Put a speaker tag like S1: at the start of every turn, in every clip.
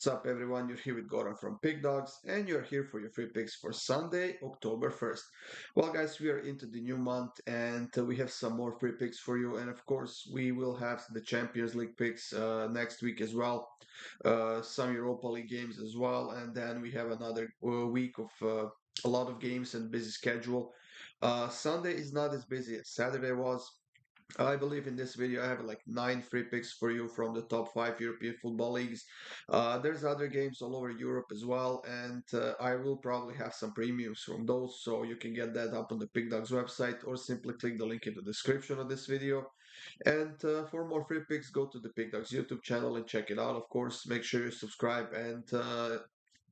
S1: What's up, everyone? You're here with Goran from Pickdawgz, and you're here for your free picks for Sunday, October 1st. Well, guys, we are into the new month, and we have some more free picks for you. And of course, we will have the Champions League picks next week as well, some Europa League games as well, and then we have another week of a lot of games and busy schedule. Sunday is not as busy as Saturday was. I believe in this video I have like 9 free picks for you from the top 5 European football leagues. There's other games all over Europe as well, and I will probably have some premiums from those, so you can get that up on the Pickdawgz website or simply click the link in the description of this video. And for more free picks, go to the Pickdawgz YouTube channel and check it out. Of course, make sure you subscribe and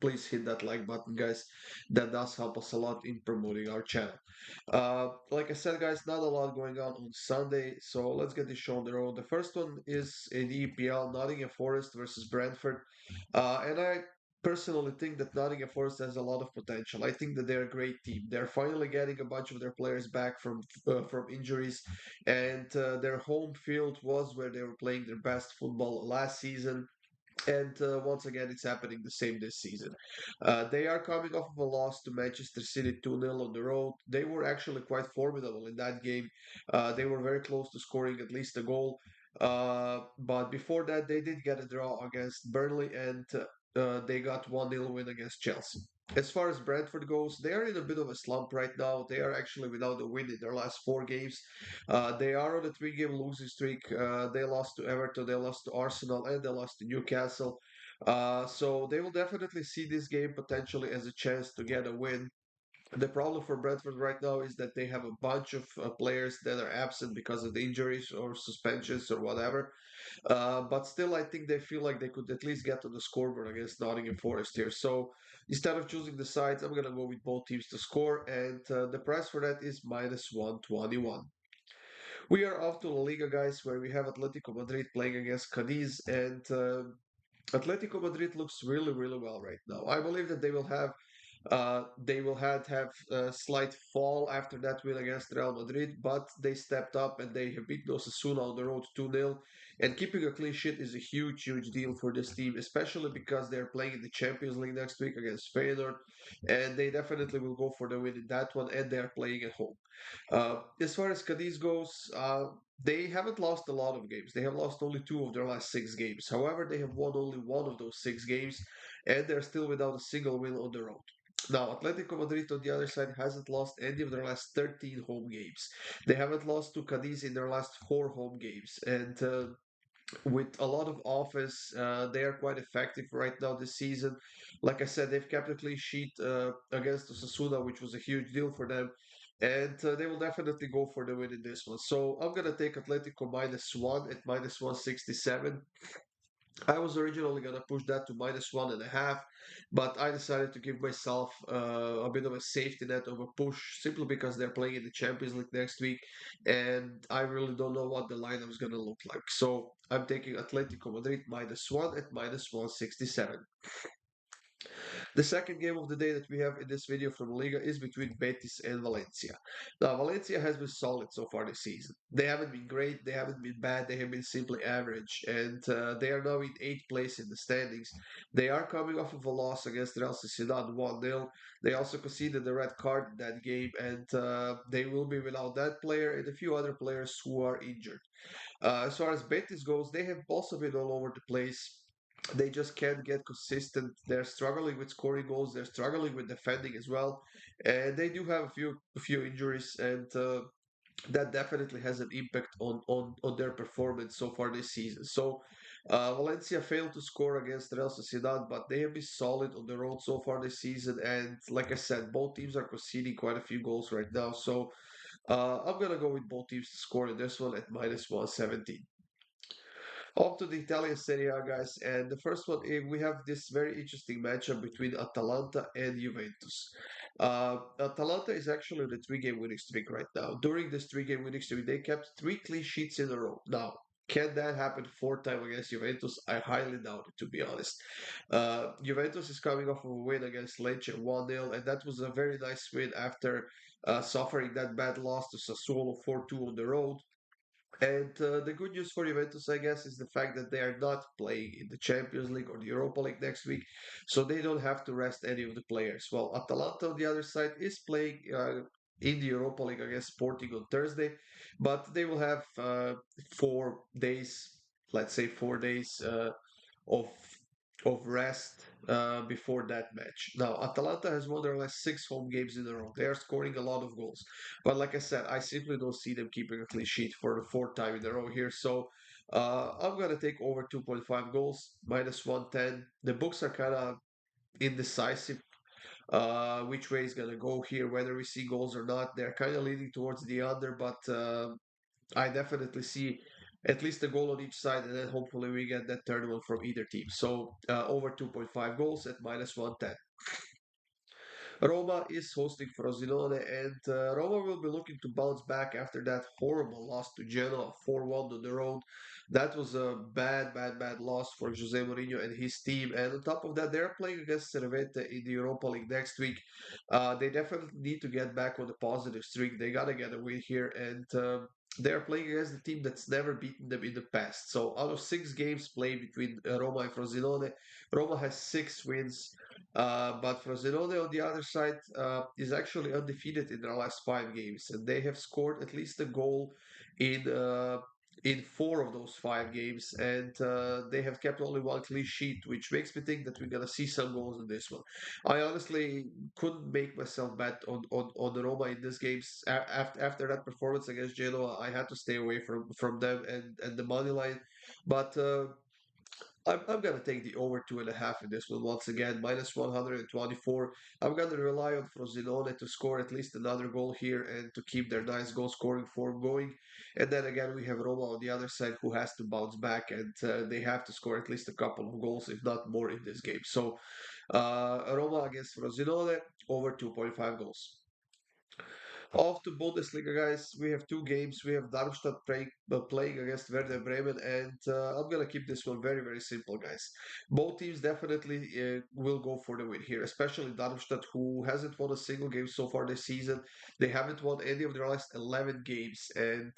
S1: please hit that like button, guys. That does help us a lot in promoting our channel. Like I said, guys, not a lot going on Sunday, so let's get this show on the road. The first one is in the EPL, Nottingham Forest versus Brentford. And I personally think that Nottingham Forest has a lot of potential. I think that they're a great team. They're finally getting a bunch of their players back from injuries, and their home field was where they were playing their best football last season. And once again, it's happening the same this season. They are coming off of a loss to Manchester City 2-0 on the road. They were actually quite formidable in that game. They were very close to scoring at least a goal. But before that, they did get a draw against Burnley and they got 1-0 win against Chelsea. As far as Brentford goes, they are in a bit of a slump right now. They are actually without a win in their last 4 games. They are on a 3-game losing streak. They lost to Everton, they lost to Arsenal, and they lost to Newcastle. So they will definitely see this game potentially as a chance to get a win. The problem for Brentford right now is that they have a bunch of players that are absent because of the injuries or suspensions or whatever. But still, I think they feel like they could at least get to the scoreboard against Nottingham Forest here. So instead of choosing the sides, I'm going to go with both teams to score, and the price for that is minus 121. We are off to LaLiga, guys, where we have Atletico Madrid playing against Cadiz, and Atletico Madrid looks really, really well right now. I believe that they will have a slight fall after that win against Real Madrid, but they stepped up and they have beaten Osasuna on the road 2-0. And keeping a clean sheet is a huge, huge deal for this team, especially because they're playing in the Champions League next week against Feyenoord, and they definitely will go for the win in that one, and they are playing at home. As far as Cadiz goes, they haven't lost a lot of games. They have lost only 2 of their last 6 games. However, they have won only one of those 6 games, and they're still without a single win on the road. Now, Atletico Madrid on the other side hasn't lost any of their last 13 home games. They haven't lost to Cadiz in their last 4 home games. And with a lot of offense, they are quite effective right now this season. Like I said, they've kept a clean sheet against Osasuna, which was a huge deal for them. And they will definitely go for the win in this one. So I'm going to take Atletico minus 1 at minus 167. I was originally gonna push that to minus 1.5, but I decided to give myself a bit of a safety net of a push simply because they're playing in the Champions League next week, and I really don't know what the lineup is gonna look like. So I'm taking Atletico Madrid minus 1 at minus 167. The second game of the day that we have in this video from Liga is between Betis and Valencia. Now, Valencia has been solid so far this season. They haven't been great, they haven't been bad, they have been simply average, and they are now in 8th place in the standings. They are coming off of a loss against Real Sociedad 1-0. They also conceded the red card in that game, and they will be without that player and a few other players who are injured. As far as Betis goes, they have also been all over the place. They just can't get consistent. They're struggling with scoring goals. They're struggling with defending as well, and they do have a few injuries, and that definitely has an impact on their performance so far this season. So Valencia failed to score against Real Sociedad, but they have been solid on the road so far this season. And like I said, both teams are conceding quite a few goals right now. So I'm gonna go with both teams to score in this one at minus 117. Off to the Italian Serie A, guys. And the first one, we have this very interesting matchup between Atalanta and Juventus. Atalanta is actually on a 3-game winning streak right now. During this 3-game winning streak, they kept 3 clean sheets in a row. Now, can that happen 4 times against Juventus? I highly doubt it, to be honest. Juventus is coming off of a win against Lecce 1-0, and that was a very nice win after suffering that bad loss to Sassuolo 4-2 on the road. And the good news for Juventus, I guess, is the fact that they are not playing in the Champions League or the Europa League next week, so they don't have to rest any of the players. Well, Atalanta on the other side is playing in the Europa League against Sporting on Thursday, but they will have 4 days, let's say 4 days of rest before that match. Now, Atalanta has won their last 6 home games in a row. They are scoring a lot of goals, but like I said, I simply don't see them keeping a clean sheet for the fourth time in a row here. So I'm gonna take over 2.5 goals minus 110. The books are kind of indecisive which way is gonna go here, whether we see goals or not. They're kind of leaning towards the under, but I definitely see at least a goal on each side, and then hopefully we get that third one from either team. So over 2.5 goals at minus 110. Roma is hosting Frosinone, and Roma will be looking to bounce back after that horrible loss to Genoa, 4-1 on the road. That was a bad, bad, bad loss for Jose Mourinho and his team. And on top of that, they're playing against Servette in the Europa League next week. They definitely need to get back on the positive streak. They gotta get a win here, and they're playing against the team that's never beaten them in the past. So out of 6 games played between Roma and Frosinone, Roma has 6 wins. But Frosinone, on the other side, is actually undefeated in their last 5 games, and they have scored at least a goal in uh, in 4 of those 5 games, and they have kept only one clean sheet, which makes me think that we're gonna see some goals in this one. I honestly couldn't make myself bet on the Roma in this games. After that performance against Genoa, I had to stay away from them and the money line. But I'm gonna take the over 2.5 in this one once again, minus 124. I'm gonna rely on Frosinone to score at least another goal here and to keep their nice goal scoring form going. And then again, we have Roma on the other side who has to bounce back, and they have to score at least a couple of goals, if not more, in this game. So Roma against Frosinone, over 2.5 goals. Off to Bundesliga, guys. We have 2 games. We have Darmstadt playing against Werder Bremen, and I'm gonna keep this one very, very simple, guys. Both teams definitely will go for the win here, especially Darmstadt, who hasn't won a single game so far this season. They haven't won any of their last 11 games, and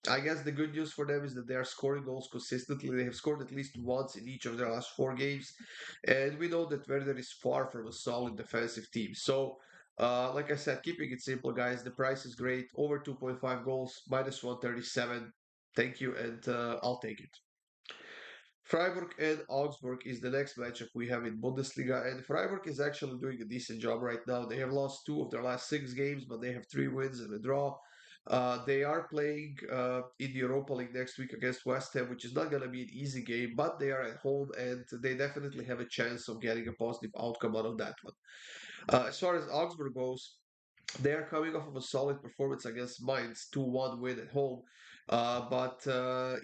S1: I guess the good news for them is that they are scoring goals consistently. They have scored at least once in each of their last 4 games, and we know that Werder is far from a solid defensive team. So. Like I said, keeping it simple, guys. The price is great. Over 2.5 goals, minus 137. Thank you, and I'll take it. Freiburg and Augsburg is the next matchup we have in Bundesliga, and Freiburg is actually doing a decent job right now. They have lost 2 of their last 6 games, but they have 3 wins and a draw. They are playing in the Europa League next week against West Ham, which is not going to be an easy game, but they are at home and they definitely have a chance of getting a positive outcome out of that one. As far as Augsburg goes, they are coming off of a solid performance against Mainz, 2-1 win at home. But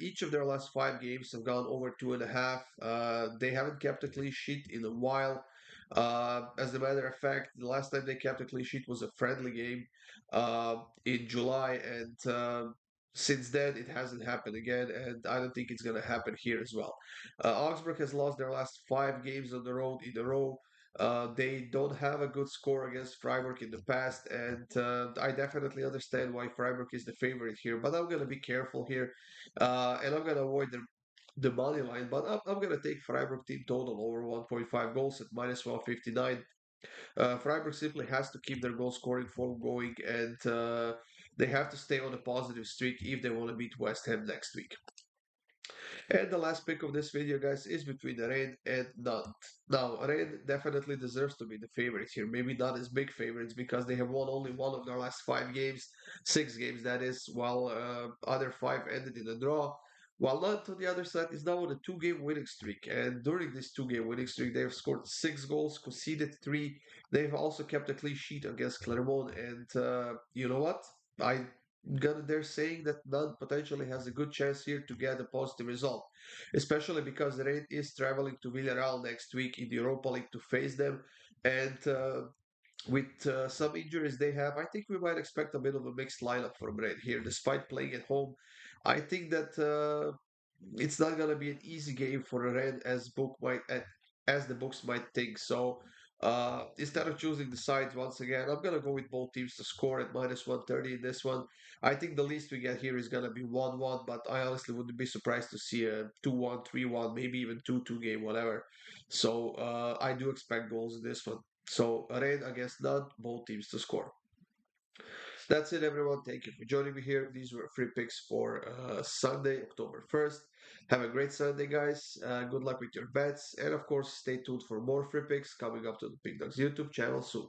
S1: each of their last 5 games have gone over 2.5. They haven't kept a clean sheet in a while. As a matter of fact, the last time they kept a clean sheet was a friendly game in July, and since then it hasn't happened again, and I don't think it's going to happen here as well. Augsburg has lost their last 5 games on the road in a row. They don't have a good score against Freiburg in the past, and I definitely understand why Freiburg is the favorite here. But I'm gonna be careful here, and I'm gonna avoid the money line. But I'm gonna take Freiburg team total over 1.5 goals at minus 159. Freiburg simply has to keep their goal scoring form going, and they have to stay on a positive streak if they want to beat West Ham next week. And the last pick of this video, guys, is between Rennes and Nantes. Now, Rennes definitely deserves to be the favorite here. Maybe not as big favorites because they have won only one of their last 5 games, 6 games that is, while other 5 ended in a draw. While Nantes, on the other side, is now on a 2-game winning streak. And during this 2-game winning streak, they have scored 6 goals, conceded 3. They've also kept a clean sheet against Clermont. And you know what? I they're saying that Nant potentially has a good chance here to get a positive result, especially because Rennes is traveling to Villarreal next week in the Europa League to face them, and with some injuries they have, I think we might expect a bit of a mixed lineup from Rennes here, despite playing at home. I think that it's not gonna be an easy game for Rennes as the books might think. So Instead of choosing the sides once again, I'm gonna go with both teams to score at -130 in this one. I think the least we get here is gonna be 1-1, but I honestly wouldn't be surprised to see a 2-1, 3-1, maybe even 2-2 game, whatever. So I do expect goals in this one. So rain against none, both teams to score. That's it, everyone. Thank you for joining me here. These were free picks for Sunday, October 1st. Have a great Sunday, guys. Good luck with your bets. And of course, stay tuned for more free picks coming up to the Pickdawgz YouTube channel soon.